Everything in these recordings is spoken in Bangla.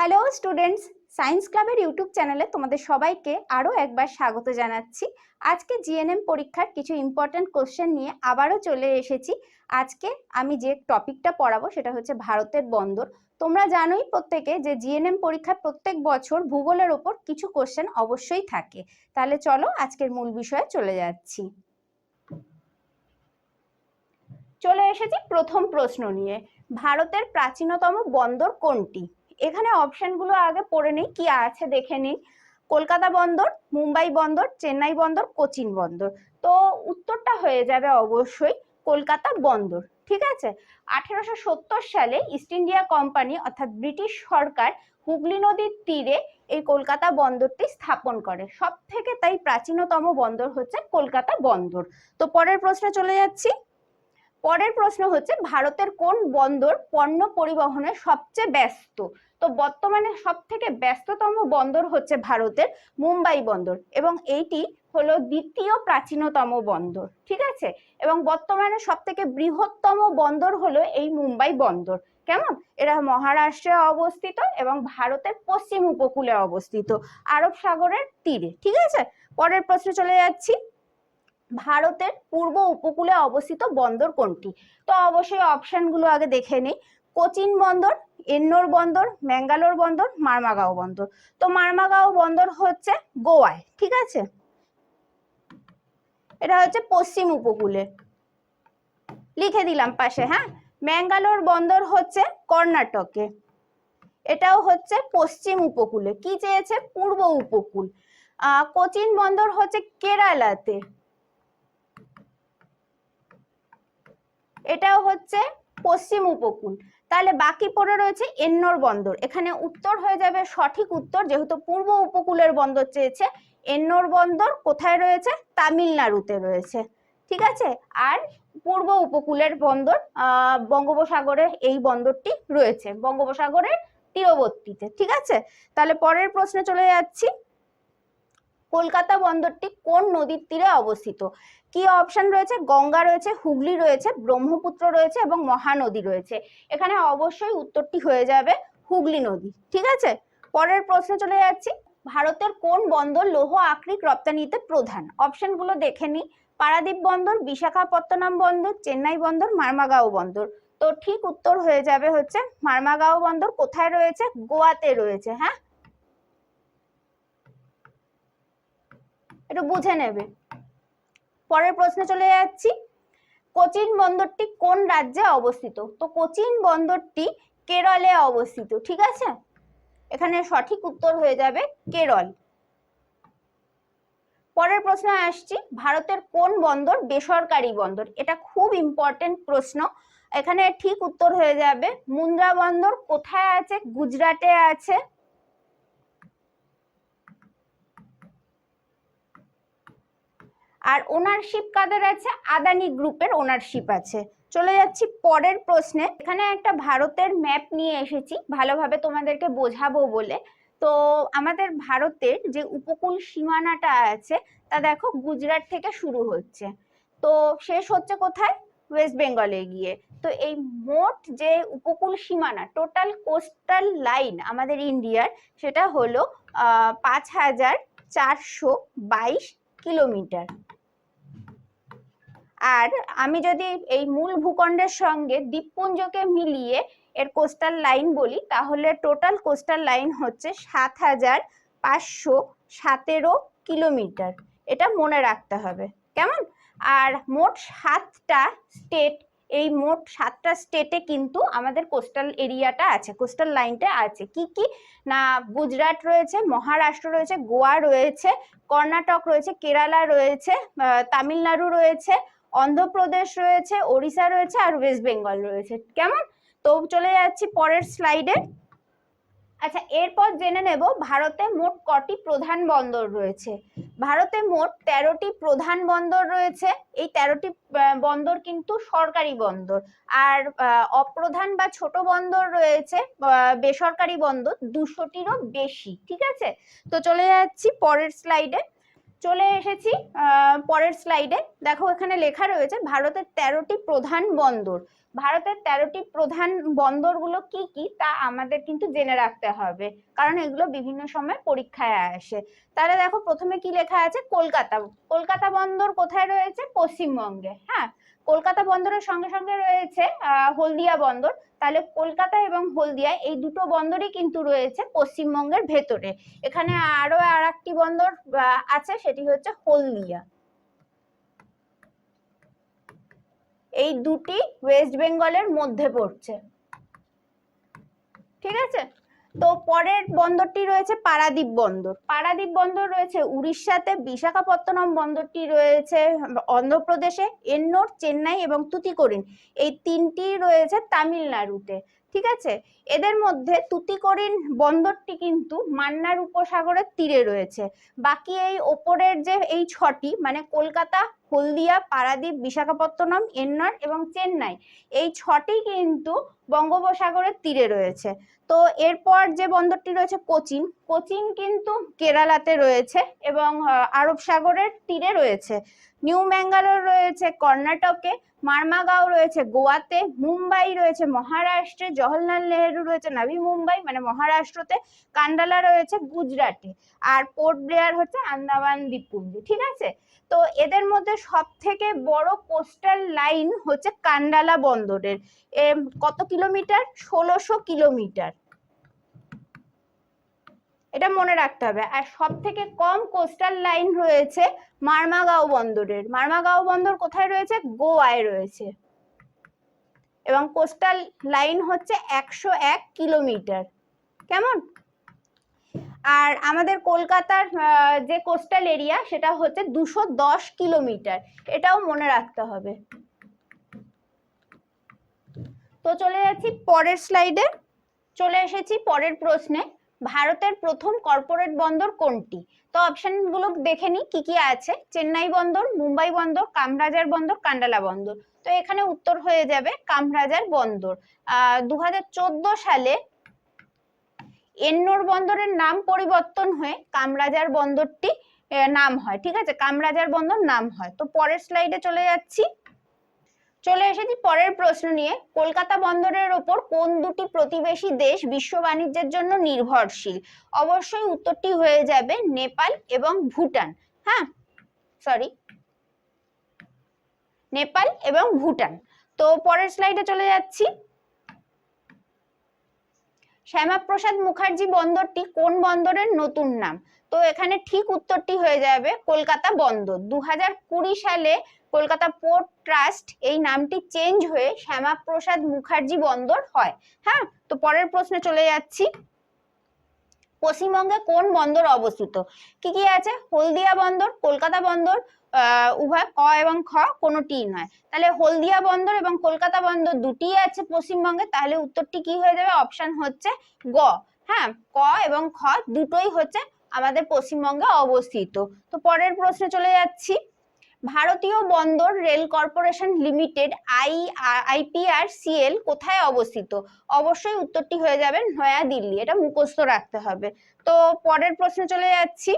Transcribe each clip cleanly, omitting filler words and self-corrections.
হ্যালো স্টুডেন্টস, সায়েন্স ক্লাবের ইউটিউব চ্যানেলে তোমাদের সবাইকে আরও একবার স্বাগত জানাচ্ছি। আজকে জিএনএম পরীক্ষার কিছু ইম্পর্টেন্ট কোশ্চেন নিয়ে আবারও চলে এসেছি। আজকে আমি যে টপিকটা পড়াবো সেটা হচ্ছে ভারতের বন্দর। তোমরা জানোই প্রত্যেকে যে জিএনএম পরীক্ষার প্রত্যেক বছর ভূগোলের ওপর কিছু কোশ্চেন অবশ্যই থাকে। তাহলে চলো আজকের মূল বিষয়ে চলে যাচ্ছি। চলে এসেছি প্রথম প্রশ্ন নিয়ে। ভারতের প্রাচীনতম বন্দর কোনটি? এখানে অপশনগুলো আগে পড়ে নেই, কি আছে দেখে নিই। কলকাতা বন্দর, মুম্বাই বন্দর, চেন্নাই বন্দর, কোচিন বন্দর। তো উত্তরটা হয়ে যাবে অবশ্যই কলকাতা বন্দর। ঠিক আছে। 1870 সালে ইস্ট ইন্ডিয়া কোম্পানি অর্থাৎ ব্রিটিশ সরকার হুগলি নদীর তীরে এই কলকাতা বন্দরটি স্থাপন করে। সব থেকে তাই প্রাচীনতম বন্দর হচ্ছে কলকাতা বন্দর। তো পরের প্রশ্নে চলে যাচ্ছি। পরের প্রশ্ন হচ্ছে ভারতের কোন বন্দর পণ্য পরিবহনে সবচেয়ে ব্যস্ত? তো বর্তমানে সব থেকে ব্যস্ততম বন্দর হচ্ছে ভারতের মুম্বাই বন্দর এবং এইটি হলো দ্বিতীয় প্রাচীনতম বন্দর। ঠিক আছে। এবং বর্তমানে সব থেকে বৃহত্তম বন্দর হলো এই মুম্বাই বন্দর। কেমন? এরা মহারাষ্ট্রে অবস্থিত এবং ভারতের পশ্চিম উপকূলে অবস্থিত, আরব সাগরের তীরে। ঠিক আছে। পরের প্রশ্নে চলে যাচ্ছি। ভারতের পূর্ব উপকূলে অবস্থিত বন্দর কোনটি? তো অবশ্যই অপশনগুলো আগে দেখে নিই। কোচিন বন্দর, এন্নোর বন্দর, ম্যাঙ্গালোর বন্দর, মারমাগাঁও বন্দর। তো মারমাগাঁও বন্দর হচ্ছে গোয়ায়। ঠিক আছে। এটা হচ্ছে পশ্চিম উপকূলে, লিখে দিলাম পাশে। হ্যাঁ, ম্যাঙ্গালোর বন্দর হচ্ছে কর্ণাটকে, এটাও হচ্ছে পশ্চিম উপকূলে। কি চেয়েছে? পূর্ব উপকূল। কোচিন বন্দর হচ্ছে কেরালাতে, এটাও হচ্ছে পশ্চিম উপকূল। তাহলে বাকি পড়ে রয়েছে এন্নোর বন্দর। এখানে উত্তর হয়ে যাবে সঠিক উত্তর, যেহেতু পূর্ব উপকূলের বন্দর চেয়েছে। এন্নোর বন্দর কোথায় রয়েছে? তামিলনাড়ুতে রয়েছে। ঠিক আছে। আর পূর্ব উপকূলের বন্দর বঙ্গোপসাগরে এই বন্দরটি রয়েছে, বঙ্গোপসাগরের তীরবর্তীতে। ঠিক আছে। তাহলে পরের প্রশ্নে চলে যাচ্ছি। কলকাতা বন্দরটি কোন নদীর তীরে অবস্থিত? কি অপশন রয়েছে? গঙ্গা রয়েছে, হুগলি রয়েছে, ব্রহ্মপুত্র রয়েছে এবং মহানদী রয়েছে। এখানে অবশ্যই উত্তরটি হয়ে যাবে হুগলি নদী। ঠিক আছে। পরের প্রশ্নে চলে যাচ্ছি। ভারতের কোন বন্দর লৌহ আকরিক রপ্তানিতে প্রধান? অপশনগুলো দেখে নিই। পারাদ্বীপ বন্দর, বিশাখাপত্তনম বন্দর, চেন্নাই বন্দর, মারমাগাঁও বন্দর। তো ঠিক উত্তর হয়ে যাবে হচ্ছে মারমাগাঁও বন্দর। কোথায় রয়েছে? গোয়াতে রয়েছে। হ্যাঁ, একটু বুঝে নেবে। পরের প্রশ্নে চলে যাচ্ছি। কোচিন বন্দরটি কোন রাজ্যে অবস্থিত? তো কোচিন বন্দরটি কেরলে অবস্থিত। ঠিক আছে। এখানে সঠিক উত্তর হয়ে যাবে কেরল। পরের প্রশ্নে আসছি। ভারতের কোন বন্দর বেসরকারি বন্দর? এটা খুব ইম্পর্টেন্ট প্রশ্ন। এখানে ঠিক উত্তর হয়ে যাবে মুন্দ্রা বন্দর। কোথায় আছে? গুজরাটে আছে। আর ওনারশিপ কাদের আছে? আদানি গ্রুপের ওনারশিপ আছে। চলে যাচ্ছি পরের প্রশ্নে। এখানে একটা ভারতের ম্যাপ নিয়ে এসেছি ভালোভাবে তোমাদেরকে বোঝাবো বলে। তো আমাদের ভারতের যে উপকূল সীমানাটা আছে তা দেখো গুজরাট থেকে শুরু হচ্ছে, তো শেষ হচ্ছে কোথায়? ওয়েস্ট বেঙ্গলে গিয়ে। তো এই মোট যে উপকূল সীমানা, টোটাল কোস্টাল লাইন আমাদের ইন্ডিয়ার, সেটা হলো 5422 কিলোমিটার। আর আমি যদি এই মূল ভূখণ্ডের সঙ্গে দ্বীপপুঞ্জকে মিলিয়ে এর কোস্টাল লাইন বলি, তাহলে টোটাল কোস্টাল লাইন হচ্ছে 7517 কিলোমিটার। এটা মনে রাখতে হবে। কেমন? আর মোট 7টা স্টেট, এই মোট 7টা স্টেটে কিন্তু আমাদের কোস্টাল এরিয়াটা আছে, কোস্টাল লাইনটা আছে। কি কি না, গুজরাট রয়েছে, মহারাষ্ট্র রয়েছে, গোয়া রয়েছে, কর্ণাটক রয়েছে, কেরালা রয়েছে, তামিলনাড়ু রয়েছে, অন্ধ্রপ্রদেশ রয়েছে, ওড়িশা রয়েছে আর ওয়েস্ট বেঙ্গল রয়েছে। কেমন? তো চলে যাচ্ছি পরের স্লাইডে। আচ্ছা, এরপর জেনে নেব ভারতে মোট কটি প্রধান বন্দর রয়েছে। ভারতে মোট 13টি প্রধান বন্দর রয়েছে। এই 13টি বন্দর কিন্তু সরকারি বন্দর, আর অপ্রধান বা ছোট বন্দর রয়েছে, বেসরকারি বন্দর 200টিরও বেশি। ঠিক আছে। তো চলে যাচ্ছি পরের স্লাইডে। চলে এসেছি পরের স্লাইডে। দেখো এখানে লেখা রয়েছে ভারতের 13টি প্রধান বন্দর। ভারতের 13টি প্রধান বন্দরগুলো কি কি তা আমাদের কিন্তু জেনে রাখতে হবে, কারণ এগুলো বিভিন্ন সময় পরীক্ষায় আসে। তাহলে দেখো প্রথমে কি লেখা আছে, কলকাতা। কলকাতা বন্দর কোথায় রয়েছে? পশ্চিমবঙ্গে। হ্যাঁ, কলকাতা বন্দরের সঙ্গে সঙ্গে রয়েছে হলদিয়া বন্দর। তাহলে কলকাতা এবং হলদিয়া এই দুটো বন্দরই কিন্তু রয়েছে পশ্চিমবঙ্গের ভেতরে। এখানে আরো আর একটি বন্দর আছে, সেটি হচ্ছে হলদিয়া। এই দুটি ওয়েস্ট বেঙ্গলের মধ্যে পড়ছে, ঠিক আছে। তো পরের বন্দরটি রয়েছে পারাদ্বীপ বন্দর। পারাদ্বীপ বন্দর রয়েছে উড়িষ্যাতে, বিশাখাপত্তনম বন্দরটি রয়েছে অন্ধ্রপ্রদেশে, এন্নোর, চেন্নাই এবং তুতিকোরিন এই তিনটি রয়েছে তামিলনাড়ুতে, ঠিক আছে। এদের মধ্যে তুতিকোরিন বন্দরটি কিন্তু মান্নার উপসাগরের তীরে রয়েছে। বাকি এই ওপরের যে এই ছটি মানে কলকাতা, হলদিয়া, পারাদ্বীপ, বিশাখাপত্তনম, এন্নোর এবং চেন্নাই এই ছটি কিন্তু বঙ্গোপসাগরের তীরে রয়েছে। তো এরপর যে বন্দরটি রয়েছে কোচিন, কোচিন কিন্তু কেরালাতে রয়েছে এবং আরব সাগরের তীরে রয়েছে। নিউ ম্যাঙ্গালোর রয়েছে কর্ণাটকে, মারমাগাঁও রয়েছে গোয়াতে, মুম্বাই রয়েছে মহারাষ্ট্রে, জওহরলাল নেহেরু রয়েছে নাভি মুম্বাই মানে মহারাষ্ট্রতে, কান্ডালা রয়েছে গুজরাটে, আর পোর্ট ব্লেয়ার হচ্ছে আন্দামান দ্বীপপুঞ্জে, ঠিক আছে। তো এদের মধ্যে সব থেকে বড় কোস্টাল লাইন হচ্ছে কান্ডালা বন্দরের। কত কিলোমিটার? 1600 কিলোমিটার, এটা মনে রাখতে হবে। আর সব থেকে কম কোস্টাল লাইন রয়েছে মারমাগাঁও বন্দরের। মারমাগাঁও বন্দর কোথায় রয়েছে? গোয়ায় রয়েছে এবং কোস্টাল লাইন হচ্ছে 101 কিলোমিটার। কেমন? আর আমাদের কলকাতার যে কোস্টাল এরিয়া সেটা হচ্ছে 210 কিলোমিটার, এটাও মনে রাখতে হবে। তো চলে যাচ্ছি পরের স্লাইডে। চলে এসেছি পরের প্রশ্নে, ভারতের প্রথম কর্পোরেট বন্দর কোনটি? তো অপশন গুলো দেখে নি কি কি আছে। চেন্নাই বন্দর, মুম্বাই বন্দর, কামরাজার বন্দর, কান্ডালা বন্দর। তো এখানে উত্তর হয়ে যাবে কামরাজার বন্দর। 2014 সালে এন্নোর বন্দরের নাম পরিবর্তন হয়ে কামরাজার বন্দরটি নাম হয়, ঠিক আছে, কামরাজার বন্দর নাম হয়। তো পরের স্লাইডে চলে যাচ্ছি। চলে এসেছি পরের প্রশ্ন নিয়ে, কলকাতা বন্দরের ওপর কোন দুটি প্রতিবেশী দেশ বিশ্ব বাণিজ্যের জন্য নির্ভরশীল? অবশ্যই উত্তরটি হয়ে যাবে নেপাল এবং ভুটান। হ্যাঁ, সরি, নেপাল এবং ভুটান। তো পরের স্লাইডে চলে যাচ্ছি। শ্যামাপ্রসাদ মুখার্জি বন্দরটি কোন বন্দরের নতুন নাম? তো এখানে ঠিক উত্তরটি হয়ে যাবে কলকাতা বন্দর। 2020 সালে কলকাতা পোর্ট ট্রাস্ট এই নামটি চেঞ্জ হয়ে শ্যামাপ্রসাদ মুখার্জি বন্দর হয়। হ্যাঁ, তো পরের প্রশ্নে চলে যাচ্ছি। পশ্চিমবঙ্গে কোন বন্দর অবস্থিত? কি কি আছে? হলদিয়া বন্দর, কলকাতা বন্দর, উভয় ক এবং খ কোনোটি নয়। তাহলে হলদিয়া বন্দর এবং কলকাতা বন্দর দুটি আছে পশ্চিমবঙ্গে, তাহলে উত্তরটি কি হয়ে যাবে? অপশন হচ্ছে গ। হ্যাঁ, ক এবং খ দুটোই হচ্ছে আমাদের পশ্চিমবঙ্গে অবস্থিত। তো পরের প্রশ্নে চলে যাচ্ছি। ভারতীয় বন্দর রেল কর্পোরেশন লিমিটেড আইপিআরসিএল কোথায় অবস্থিত? অবশ্যই উত্তরটি হয়ে যাবে নয়া দিল্লি, এটা মুখস্থ রাখতে হবে। তো পরের প্রশ্নে চলে যাচ্ছি।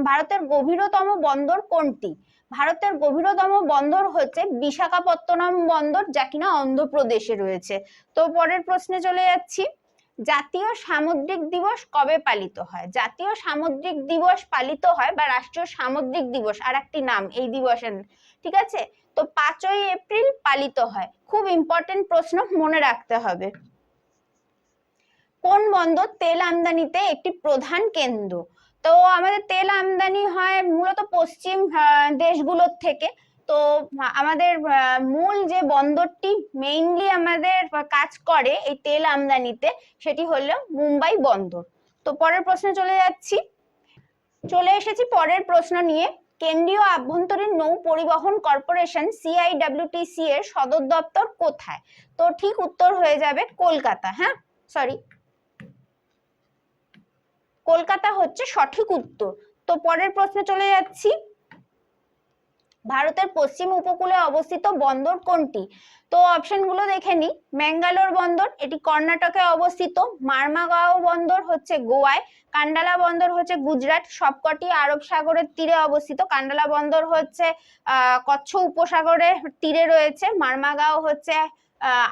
ভারতের গভীরতম বন্দর কোনটি? ভারতের গভীরতম বন্দর হচ্ছে বিশাখাপত্তনম বন্দর, যা কিনা অন্ধ্রপ্রদেশে রয়েছে। তো পরের প্রশ্নে চলে যাচ্ছি। জাতীয় সামুদ্রিক দিবস কবে পালিত হয়? জাতীয় সামুদ্রিক দিবস পালিত হয় বা রাষ্ট্রীয় সামুদ্রিক দিবস আর একটি নাম এই দিবসের, ঠিক আছে। তো 5ই এপ্রিল পালিত হয়। খুব ইম্পর্টেন্ট প্রশ্ন, মনে রাখতে হবে। কোন বন্দর তেল আমদানিতে একটি প্রধান কেন্দ্র? তো আমাদের তেল আমদানি হয় মূলত পশ্চিম দেশগুলোর থেকে। তো আমাদের মূল যে বন্দরটি মেইনলি আমাদের কাজ করে এই তেল আমদানিতে, সেটি হলো মুম্বাই বন্দর। তো পরের প্রশ্নে চলে যাচ্ছি। চলে এসেছি পরের প্রশ্ন নিয়ে। কেন্দ্রীয় আভ্যন্তরীণ নৌ পরিবহন কর্পোরেশন সিআইডব্লিউটিসি এর সদর দপ্তর কোথায়? তো ঠিক উত্তর হয়ে যাবে কলকাতা। হ্যাঁ, সরি, কলকাতা হচ্ছে সঠিক উত্তর। তো পরের প্রশ্নে চলে যাচ্ছি। ভারতের পশ্চিম উপকূলে অবস্থিত বন্দর কোনটি? তো অপশনগুলো দেখে নি। ম্যাঙ্গালোর বন্দর, এটি কর্ণাটকে অবস্থিত। মারমাগাঁও বন্দর হচ্ছে গোয়ায়। কান্ডালা বন্দর হচ্ছে গুজরাট, সবকটি আরব সাগরের তীরে অবস্থিত। কান্ডালা বন্দর হচ্ছে কচ্ছ উপসাগরের তীরে রয়েছে। মারমাগাঁও হচ্ছে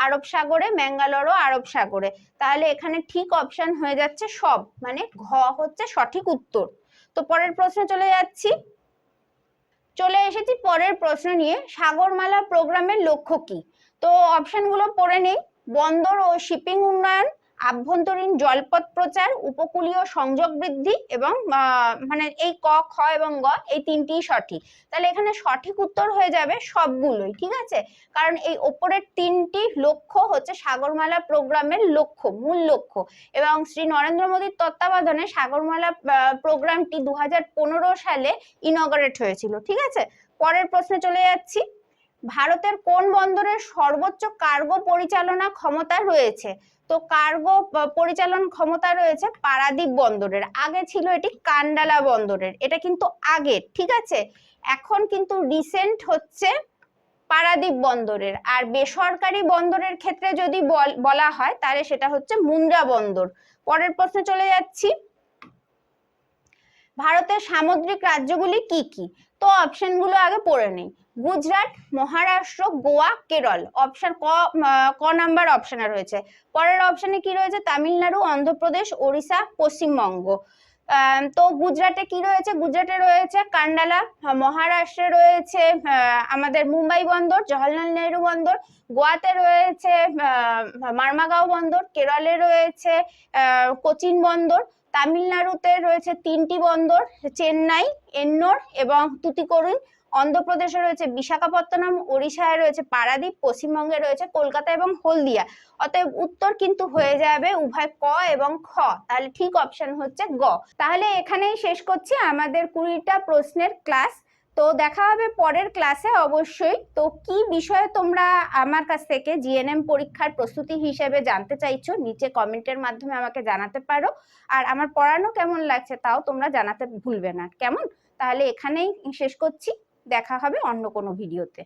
আরব সাগরে, ম্যাঙ্গালোরও আরব সাগরে। তাহলে এখানে ঠিক অপশন হয়ে যাচ্ছে সব, মানে ঘ হচ্ছে সঠিক উত্তর। তো পরের প্রশ্নে চলে এসেছি পরের প্রশ্ন নিয়ে। সাগরমালা প্রোগ্রামের লক্ষ্য কি? তো অপশনগুলো পড়ে নেই। বন্দর ও শিপিং উন্নয়ন, আভ্যন্তরীণ জলপথ প্রচার, উপকূলীয় সংযোগ বৃদ্ধি এবং মানে এই ক, খ এবং গ এই তিনটি সঠিক। তাহলে এখানে সঠিক উত্তর হয়ে যাবে সবগুলোই, ঠিক আছে? কারণ এই ওপরের তিনটি লক্ষ্য হচ্ছে সাগরমালা প্রোগ্রামের লক্ষ্য, মূল লক্ষ্য। এবং শ্রী নরেন্দ্র মোদীর তত্ত্বাবধানে সাগরমালা প্রোগ্রামটি 2015 সালে ইনঅগারেট হয়েছিল, ঠিক আছে? পরের প্রশ্নে চলে যাচ্ছি। ভারতের কোন বন্দরের সর্বোচ্চ কার্গো পরিচালনা ক্ষমতা রয়েছে? তো কার্গো পরিচালন ক্ষমতা রয়েছে পারাদীপ বন্দরের। আগে ছিল এটি কান্ডালা বন্দরের, এটা কিন্তু আগে, ঠিক আছে? এখন কিন্তু রিসেন্ট হচ্ছে পারাদীপ বন্দরের। আর বেসরকারি বন্দরের ক্ষেত্রে যদি বলা হয় তাহলে সেটা হচ্ছে মুন্দ্রা বন্দর। পরের প্রশ্নে চলে যাচ্ছি। ভারতের সামুদ্রিক রাজ্যগুলি কি কি? তো অপশনগুলো আগে পড়ে নেই। গুজরাট, মহারাষ্ট্র, গোয়া, কেরল। অপশন ক নাম্বার অপশনে রয়েছে। পরের অপশনে কি রয়েছে? তামিলনাড়ু, অন্ধ্রপ্রদেশ, ওড়িশা, পশ্চিমবঙ্গ। তো গুজরাটে কি রয়েছে? গুজরাটে রয়েছে কান্ডালা, মহারাষ্ট্রে রয়েছে আমাদের মুম্বাই বন্দর, জওহরলাল নেহরু বন্দর, গোয়াতে রয়েছে মারমাগাঁও বন্দর, কেরলে রয়েছে কোচিন বন্দর, তামিলনাড়ুতে রয়েছে তিনটি বন্দর, চেন্নাই, এন্নোর এবং তুতিকোরিন, অন্ধ্রপ্রদেশে রয়েছে বিশাখাপত্তনম, ওড়িশায় রয়েছে পারাদীপ, পশ্চিমবঙ্গে রয়েছে কলকাতা এবং হলদিয়া। অতএব উত্তর কিন্তু হয়ে যাবে উভয় ক এবং খ। তাহলে ঠিক অপশন হচ্ছে গ। তাহলে এখানেই শেষ করছি আমাদের 20টা প্রশ্নের ক্লাস। তো দেখা হবে পরের ক্লাসে অবশ্যই। তো কি বিষয়ে তোমরা আমার কাছ থেকে জিএনএম পরীক্ষার প্রস্তুতি হিসেবে জানতে চাইছো নিচে কমেন্টের মাধ্যমে আমাকে জানাতে পারো। আর আমার পড়ানো কেমন লাগছে তাও তোমরা জানাতে ভুলবে না, কেমন? তাহলে এখানেই শেষ করছি, দেখা হবে অন্য কোনো ভিডিওতে।